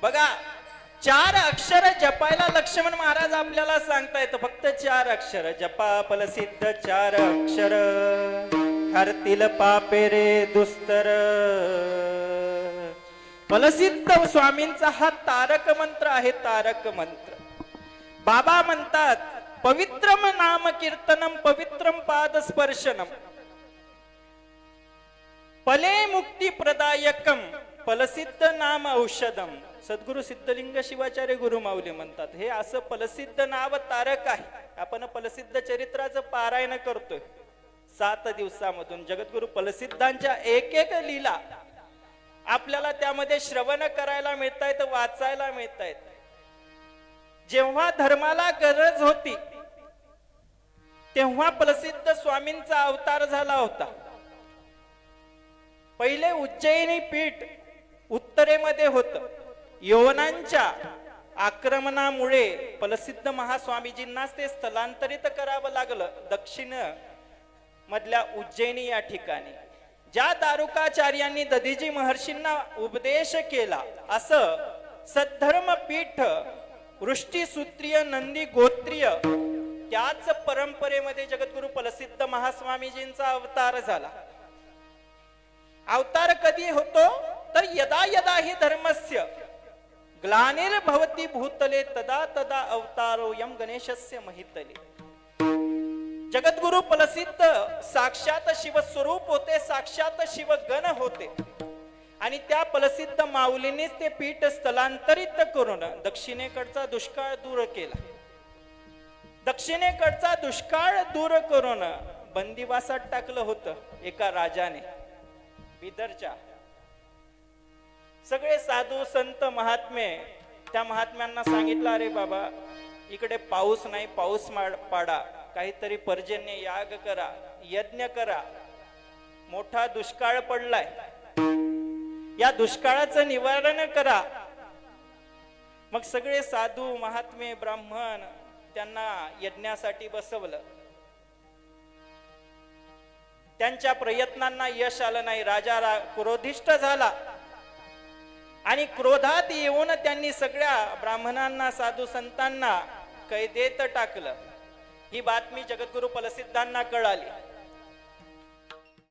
बघा, 4 अक्षर जपायला लक्ष्मण महाराज आपल्याला सांगतायत. फक्त 4 अक्षर जपा फलसिद्ध 4 अक्षर, हरतील पापे रे दुस्तर. फलसिद्ध स्वामींचा हा तारक मंत्र आहे. तारक मंत्र बाबा म्हणतात, पवित्रम नाम कीर्तनम पवित्रम पाद स्पर्शनम फले मुक्ती प्रदायकम फलसिद्ध नाम औषधम. सद्गुरु सिद्धलिंग शिवाचार्य गुरुमाऊली म्हणतात, हे असं फलसिद्ध नाव तारक आहे. आपण फलसिद्ध चरित्राचं पारायण करतोय 7 दिवसामधून. जगद्गुरु फलसिद्धांच्या एक एक लीला आपल्याला त्यामध्ये श्रवण करायला मिळतायत, वाचायला मिळतायत. जेव्हा धर्माला गरज होती तेव्हा प्रसिद्ध स्वामींचा अवतार झाला होता. पहिले उज्जैनी पीठ उत्तरेमध्ये होत. यवनांच्या आक्रमणामुळे प्रसिद्ध महास्वामीजींनाच ते स्थलांतरित करावं लागलं दक्षिण मधल्या उज्जैनी या ठिकाणी. ज्या दारुकाचार्यांनी दधीजी महर्षींना उपदेश केला असं सद्धर्म पीठ वृष्टीसूत्रीय नंदी गोत्रीय त्याच परंपरेमध्ये जगद्गुरु प्रसिद्ध महास्वामीजींचा अवतार झाला. अवतार कधी होतो तर यदा यदा हि धर्मस्य ग्लानिर्भवति भूतले तदा तदा अवतारो यम गणेशस्य महितले. जगद्गुरु प्रसिद्ध साक्षात शिवस्वरूप होते, साक्षात शिवगण होते. आणि त्या प्रसिद्ध माऊलींनीच ते पीठ स्थलांतरित करून दक्षिणेकडचा दुष्काळ दूर केला. दक्षिणेकडचा दुष्काळ दूर करून बंदिवासात टाकलं होतं एका राजाने बिदरच्या. सगळे साधू संत महात्मे त्या महात्म्यांना सांगितलं, अरे बाबा इकडे पाऊस नाही, पाऊस पाडा, काहीतरी पर्जन्य याग करा, यज्ञ करा, मोठा दुष्काळ पडलाय, या दुष्काळाचं निवारण करा. मग सगळे साधू महात्मे ब्राह्मण त्यांना यज्ञासाठी बसवलं. त्यांच्या प्रयत्नांना यश आलं नाही. राजा क्रोधिष्ठ झाला आणि क्रोधात येऊन त्यांनी सगळ्या ब्राह्मणांना साधू संतांना कैदेत टाकलं. ही बातमी जगद्गुरु प्रसिद्धांना कळाली.